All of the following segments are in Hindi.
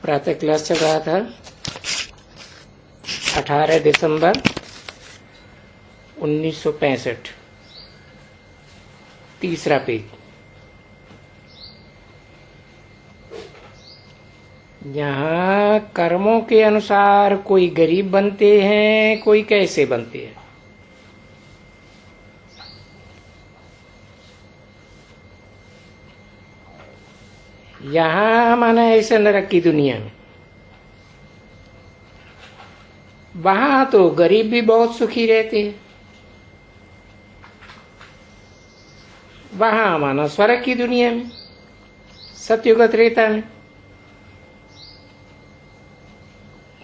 प्रातः क्लास चल रहा था। 18 दिसंबर 1965, तीसरा पेज। यहाँ कर्मों के अनुसार कोई गरीब बनते हैं, कोई कैसे बनते हैं। यहाँ माना ऐसे नरक की दुनिया में, वहां तो गरीब भी बहुत सुखी रहते हैं। वहां माना स्वर्ग की दुनिया में, सतयुग त्रेता में।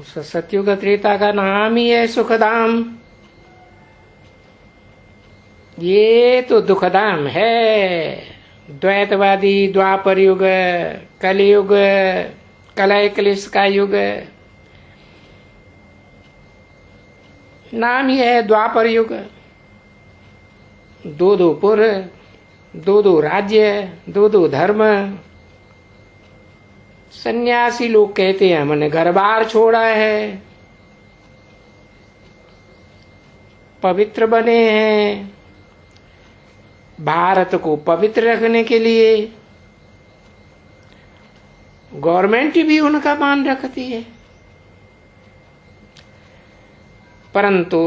उस सतयुग त्रेता का नाम ही है सुखधाम। ये तो दुखधाम है। द्वैतवादी द्वापर युग, कलयुग, कलय क्लेश का युग, नाम ही है द्वापर युग। दो दो पुर, दो दो राज्य, दो दो धर्म। सन्यासी लोग कहते हैं हमने घर बार छोड़ा है, पवित्र बने हैं। भारत को पवित्र रखने के लिए गवर्नमेंट भी उनका मान रखती है, परंतु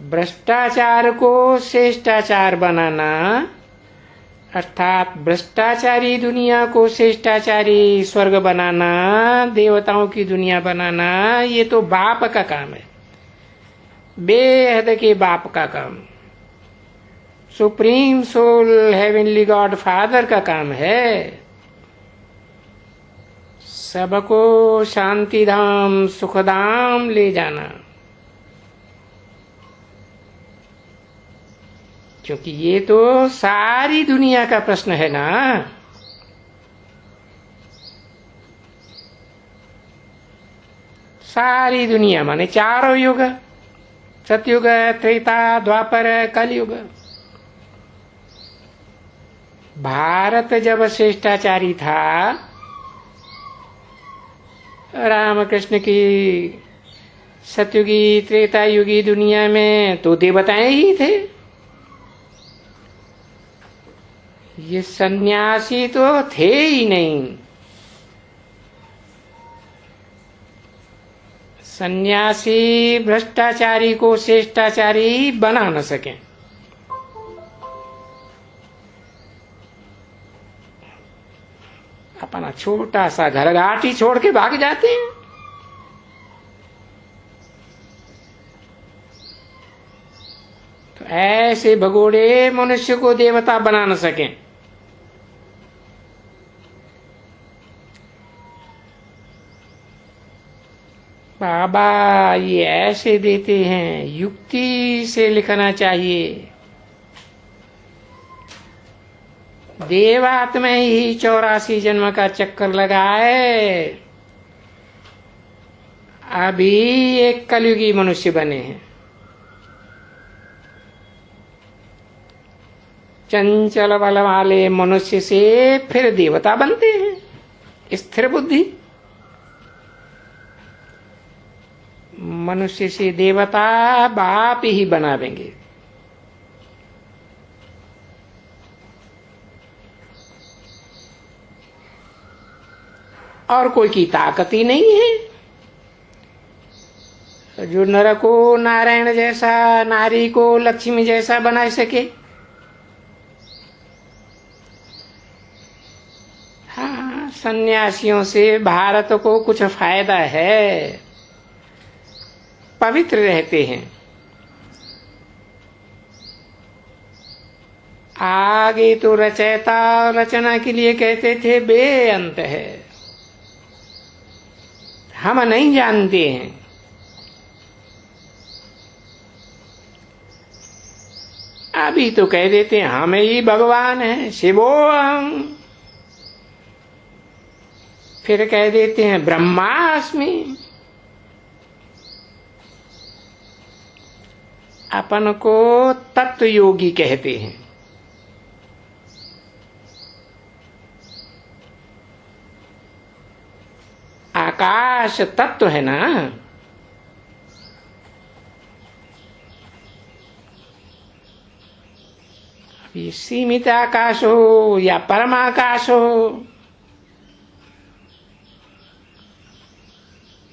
भ्रष्टाचार को श्रेष्ठाचार बनाना, अर्थात भ्रष्टाचारी दुनिया को श्रेष्ठाचारी स्वर्ग बनाना, देवताओं की दुनिया बनाना, ये तो बाप का काम है, बेहद के बाप का काम। Supreme soul heavenly God father का काम है। सबको शांति धाम सुखधाम ले जाना, क्योंकि ये तो सारी दुनिया का प्रश्न है ना। सारी दुनिया माने चारों युग, सतयुग, त्रेता, द्वापर, कलयुग। भारत जब श्रेष्ठाचारी था, रामकृष्ण की सतयुगी त्रेता युगी दुनिया में तो देवताएं ही थे। ये सन्यासी तो थे ही नहीं। सन्यासी भ्रष्टाचारी को श्रेष्ठाचारी बना न सके। अपना छोटा सा घर घाटी छोड़ के भाग जाते हैं। तो ऐसे भगोड़े मनुष्य को देवता बना न सके। बाबा ये ऐसे देते हैं, युक्ति से लिखना चाहिए। देवात्मा ही 84 जन्म का चक्कर लगाए, अभी एक कलयुगी मनुष्य बने हैं। चंचल बल वाले मनुष्य से फिर देवता बनते हैं। स्थिर बुद्धि मनुष्य से देवता बाप ही बना देंगे। और कोई की ताकत ही नहीं है जो नर को नारायण जैसा, नारी को लक्ष्मी जैसा बना सके। हाँ, सन्यासियों से भारत को कुछ फायदा है, पवित्र रहते हैं। आगे तो रचयिता रचना के लिए कहते थे बेअंत है, हम नहीं जानते हैं। अभी तो कह देते हैं हम ही भगवान हैं, शिवोहम। फिर कह देते हैं ब्रह्मास्मि। अपन को तत्व योगी कहते हैं। आकाश तत्व है ना, ये सीमित आकाश हो या परमाकाश हो,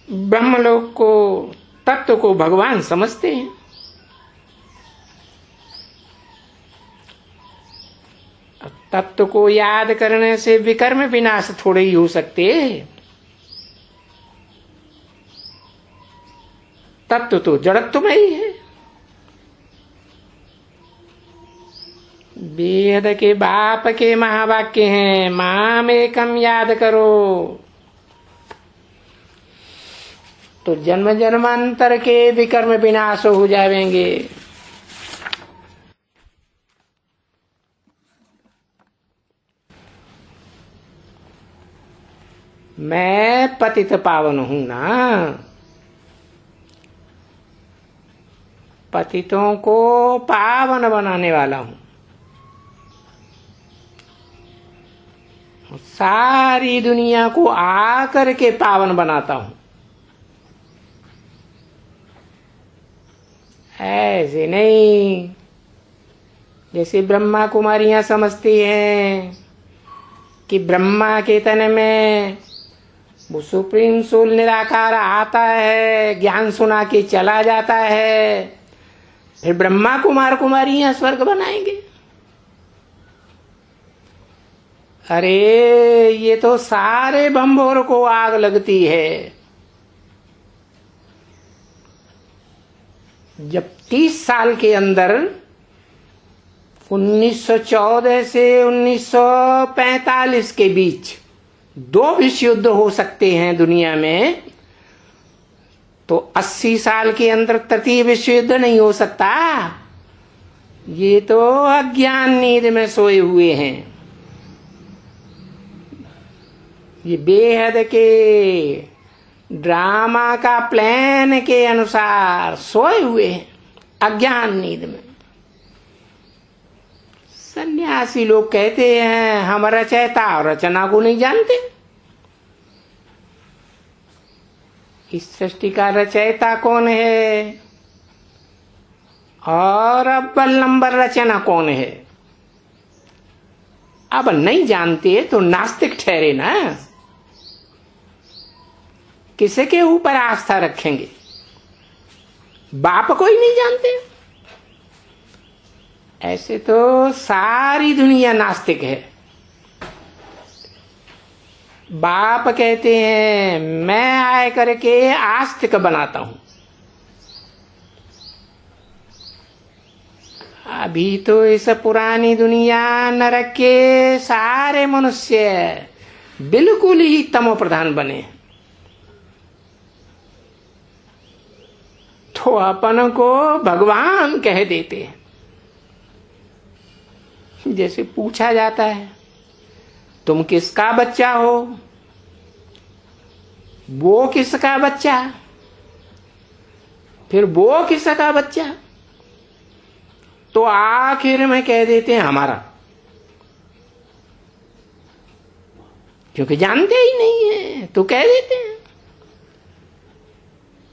ब्रह्मलोक को, तत्व को भगवान समझते हैं। तत्व को याद करने से विकर्म विनाश थोड़े ही हो सकते। तत्व तो जड़त्व में ही है। वेद के बाप के महावाक्य हैं, माम एकम याद करो, तो जन्म जन्मांतर के विकर्म विनाश हो जाएंगे। मैं पतित पावन हूं ना, पतितों को पावन बनाने वाला हूं। सारी दुनिया को आकर के पावन बनाता हूं। ऐसे नहीं जैसे ब्रह्मा कुमारियां समझती हैं कि ब्रह्मा के तन में वो सुप्रीम सोल निराकार आता है, ज्ञान सुना के चला जाता है, फिर ब्रह्मा कुमार कुमारियां स्वर्ग बनाएंगे। अरे ये तो सारे बंबोर को आग लगती है। जब 30 साल के अंदर 1914 से 1945 के बीच 2 विश्व युद्ध हो सकते हैं दुनिया में, तो 80 साल के अंदर तृतीय विश्व युद्ध नहीं हो सकता। ये तो अज्ञान नींद में सोए हुए हैं। ये बेहद के ड्रामा का प्लान के अनुसार सोए हुए हैं अज्ञान नींद में। सन्यासी लोग कहते हैं हम रचयिता और रचना को नहीं जानते। इस सृष्टि का रचयिता कौन है और अव्वल नंबर रचना कौन है, अब नहीं जानते तो नास्तिक ठहरे ना। किसी के ऊपर आस्था रखेंगे? बाप को ही नहीं जानते। ऐसे तो सारी दुनिया नास्तिक है। बाप कहते हैं मैं आए करके आस्तिक बनाता हूं। अभी तो इस पुरानी दुनिया नरक के सारे मनुष्य बिल्कुल ही तमो प्रधान बने, तो अपन को भगवान कह देते हैं। जैसे पूछा जाता है तुम किसका बच्चा हो, वो किसका बच्चा, फिर वो किसका बच्चा, तो आखिर में कह देते हैं हमारा, क्योंकि जानते ही नहीं है तो कह देते हैं।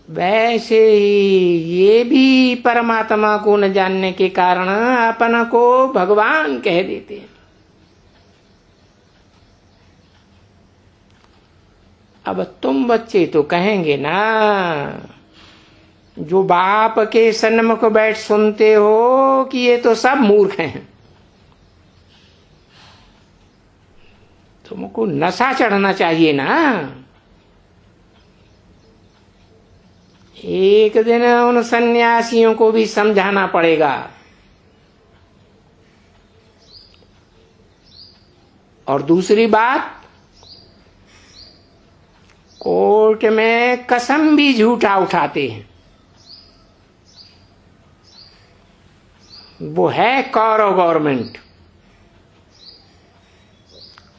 वैसे ही ये भी परमात्मा को न जानने के कारण अपन को भगवान कह देते हैं। अब तुम बच्चे तो कहेंगे ना, जो बाप के सन्मुख बैठ सुनते हो कि ये तो सब मूर्ख हैं, तुमको नशा चढ़ना चाहिए ना। एक दिन उन सन्यासियों को भी समझाना पड़ेगा। और दूसरी बात, कोर्ट में कसम भी झूठा उठाते हैं। वो है कौरव गवर्नमेंट।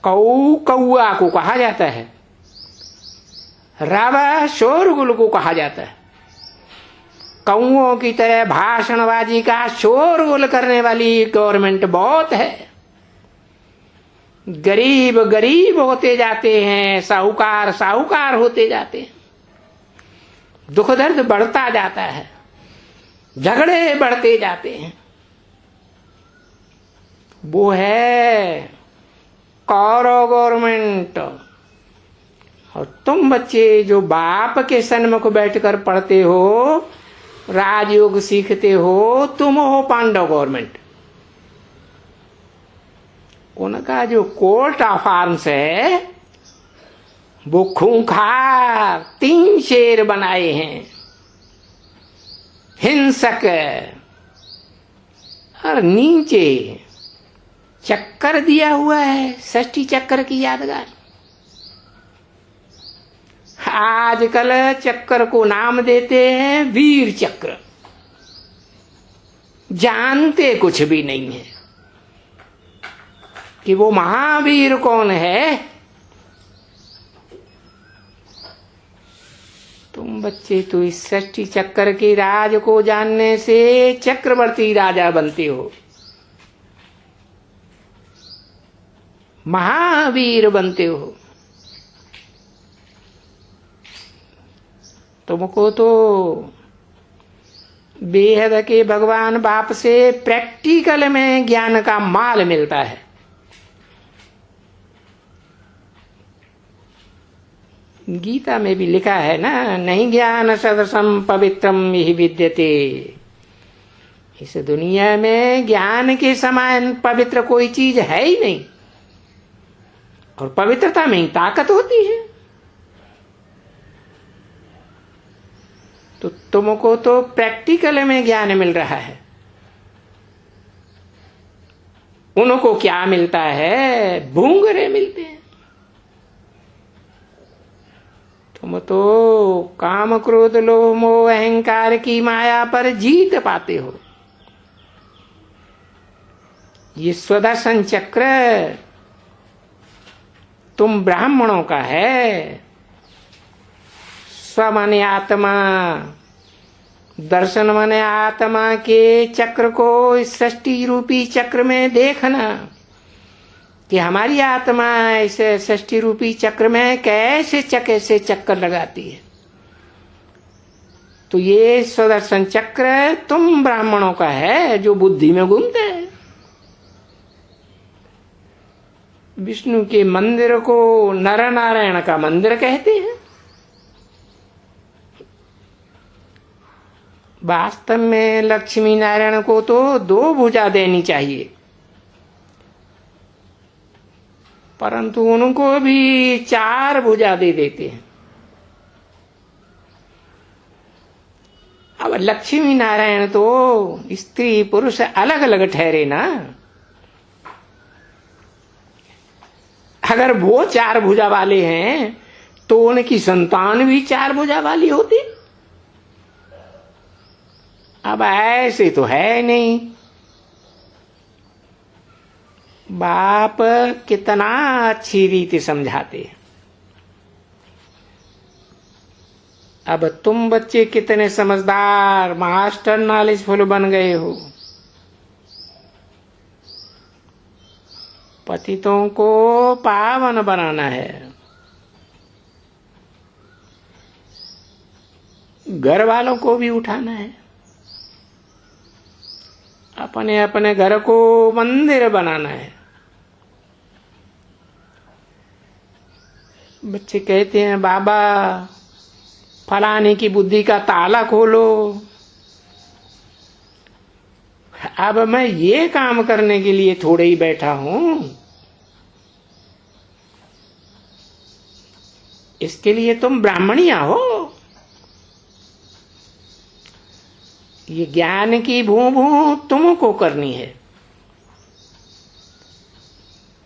कौ कौआ को कहा जाता है, रावा शोरगुल को कहा जाता है। कौओं की तरह भाषणबाजी का शोरगुल करने वाली गवर्नमेंट बहुत है। गरीब गरीब होते जाते हैं, साहूकार साहूकार होते जाते हैं, दुख दर्द बढ़ता जाता है, झगड़े बढ़ते जाते हैं। वो है कौरव गवर्नमेंट। और तुम बच्चे जो बाप के सन्मुख बैठकर पढ़ते हो, राजयोग सीखते हो, तुम हो पांडव गवर्नमेंट। उनका जो कोर्ट ऑफ आर्म्स है वो खूंखार 3 शेर बनाए हैं, हिंसक, और नीचे चक्कर दिया हुआ है, षष्ठी चक्कर की यादगार। आजकल चक्कर को नाम देते हैं वीर चक्र, जानते कुछ भी नहीं है कि वो महावीर कौन है। तुम बच्चे तो इस षष्ठी चक्कर के राज को जानने से चक्रवर्ती राजा बनते हो, महावीर बनते हो। तुमको तो बेहद के भगवान बाप से प्रैक्टिकल में ज्ञान का माल मिलता है। गीता में भी लिखा है ना, नहीं ज्ञान सदसम पवित्रम यही विद्यते। इस दुनिया में ज्ञान के समान पवित्र कोई चीज है ही नहीं, और पवित्रता में ही ताकत होती है। तो तुमको तो प्रैक्टिकल में ज्ञान मिल रहा है, उनको क्या मिलता है? भूंगरे मिलते हैं। तुम तो काम क्रोध लोभ मोह अहंकार की माया पर जीत पाते हो। ये स्वदर्शन चक्र तुम ब्राह्मणों का है। स्व माने आत्मा, दर्शन माने आत्मा के चक्र को इस सृष्टि रूपी चक्र में देखना कि हमारी आत्मा ऐसे सृष्टि रूपी चक्र में कैसे चक्कर लगाती है। तो ये स्वदर्शन चक्र तुम ब्राह्मणों का है जो बुद्धि में घूमते हैं। विष्णु के मंदिर को नर नारायण का मंदिर कहते हैं। वास्तव में लक्ष्मी नारायण को तो 2 भुजा देनी चाहिए, परंतु उनको भी 4 भुजा दे देते हैं। अब लक्ष्मी नारायण तो स्त्री पुरुष अलग अलग ठहरे ना। अगर वो 4 भुजा वाले हैं तो उनकी संतान भी 4 भुजा वाली होती। अब ऐसे तो है नहीं। बाप कितना अच्छी रीति समझाते हैं। अब तुम बच्चे कितने समझदार मास्टर नॉलेजफुल बन गए हो। पतितों को पावन बनाना है, घर वालों को भी उठाना है, अपने अपने घर को मंदिर बनाना है। बच्चे कहते हैं बाबा फलाने की बुद्धि का ताला खोलो। अब मैं ये काम करने के लिए थोड़े ही बैठा हूं, इसके लिए तुम ब्राह्मणिया हो। ये ज्ञान की भू भू तुमको करनी है।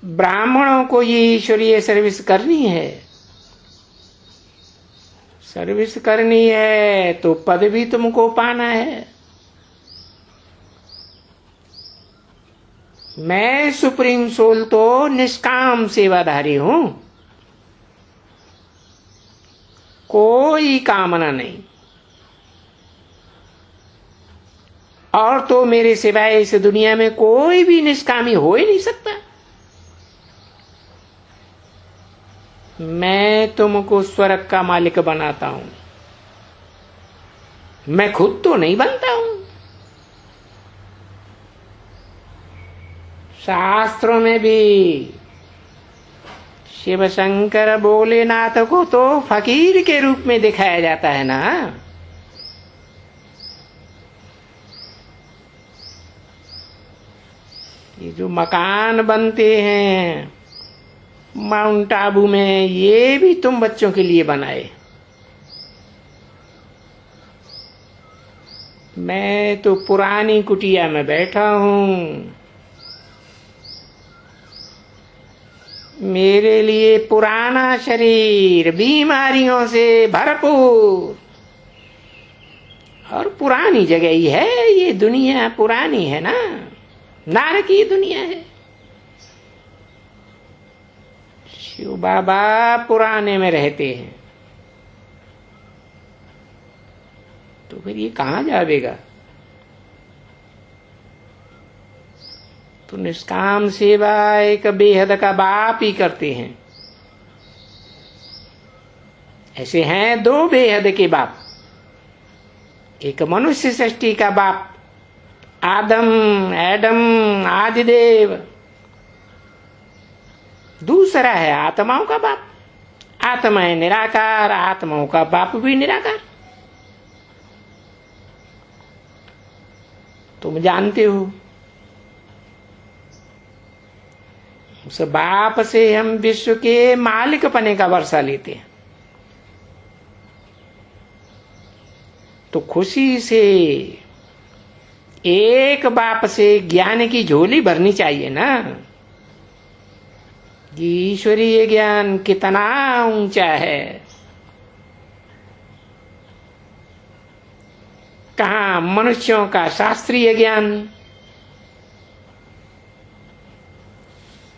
ब्राह्मणों को ये ईश्वरीय सर्विस करनी है। सर्विस करनी है तो पद भी तुमको पाना है। मैं सुप्रीम सोल तो निष्काम सेवाधारी हूं, कोई कामना नहीं, और तो मेरे सिवाय इस दुनिया में कोई भी निष्कामी हो ही नहीं सकता। मैं तुमको स्वर्ग का मालिक बनाता हूं, मैं खुद तो नहीं बनता हूं। शास्त्रों में भी शिव शंकर भोलेनाथ को तो फकीर के रूप में दिखाया जाता है ना। ये जो मकान बनते हैं माउंट आबू में, ये भी तुम बच्चों के लिए बनाए। मैं तो पुरानी कुटिया में बैठा हूं, मेरे लिए पुराना शरीर बीमारियों से भरपूर, और पुरानी जगह ही है ये दुनिया, पुरानी है ना, नारक की दुनिया है। शिव बाबा पुराने में रहते हैं, तो फिर ये कहां जावेगा? तो निष्काम सेवा एक बेहद का बाप ही करते हैं। ऐसे हैं दो बेहद के बाप, एक मनुष्य सृष्टि का बाप एडम आदिदेव, दूसरा है आत्माओं का बाप। आत्माएं निराकार, आत्माओं का बाप भी निराकार। तुम जानते हो, उस बाप से हम विश्व के मालिक पने का वर्षा लेते हैं, तो खुशी से एक बाप से ज्ञान की झोली भरनी चाहिए ना। ईश्वरीय ज्ञान कितना ऊंचा है, कहा मनुष्यों का शास्त्रीय ज्ञान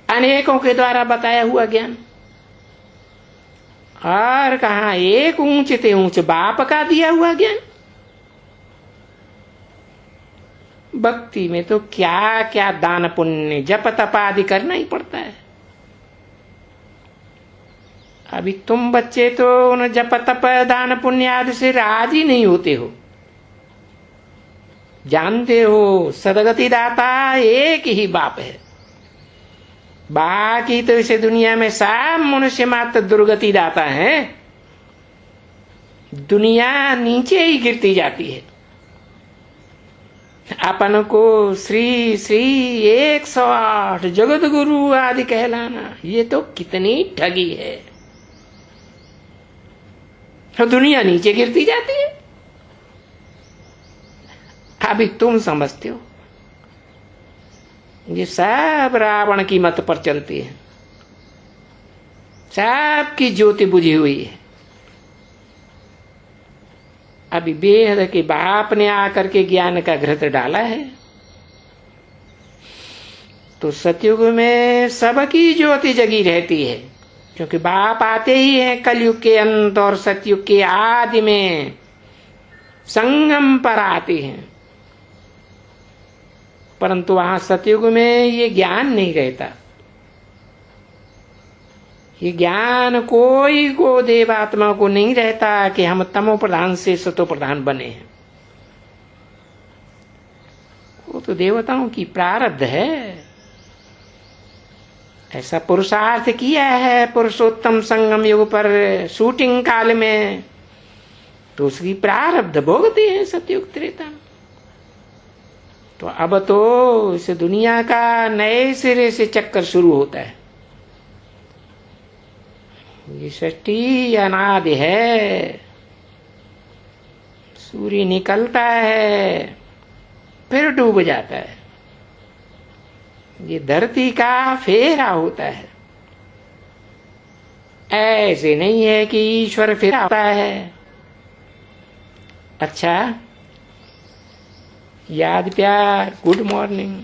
अनेकों के द्वारा बताया हुआ ज्ञान, और कहा एक ऊंच ते ऊंच बाप का दिया हुआ ज्ञान। भक्ति में तो क्या क्या दान पुण्य जप तप आदि करना ही पड़ता है। अभी तुम बच्चे तो उन जप तप दान पुण्य आदि से राजी नहीं होते हो। जानते हो सदगति दाता एक ही बाप है, बाकी तो इसे दुनिया में सब मनुष्य मात्र दुर्गति दाता है। दुनिया नीचे ही गिरती जाती है। अपन को श्री श्री 108 जगत गुरु आदि कहलाना, ये तो कितनी ठगी है। तो दुनिया नीचे गिरती जाती है। अभी तुम समझते हो ये सब रावण की मत पर चलती है, सबकी ज्योति बुझी हुई है। अभी बेहद के बाप ने आकर के ज्ञान का घृत डाला है, तो सतयुग में सबकी ज्योति जगी रहती है, क्योंकि बाप आते ही हैं कलयुग के अंत और सतयुग के आदि में संगम पर आते हैं। परंतु वहां सतयुग में ये ज्ञान नहीं रहता। ये ज्ञान कोई को देवात्मा को नहीं रहता कि हम तमो प्रधान से सतो प्रधान बने हैं। वो तो देवताओं की प्रारब्ध है, ऐसा पुरुषार्थ किया है पुरुषोत्तम संगम युग पर शूटिंग काल में, तो उसकी प्रारब्ध भोगते हैं सतयुग त्रेता में। तो अब तो इस दुनिया का नए सिरे से चक्कर शुरू होता है। ये सृष्टि अनादि है, सूर्य निकलता है फिर डूब जाता है। ये धरती का फेरा होता है, ऐसे नहीं है कि ईश्वर फिराता है। अच्छा, याद प्यार, गुड मॉर्निंग।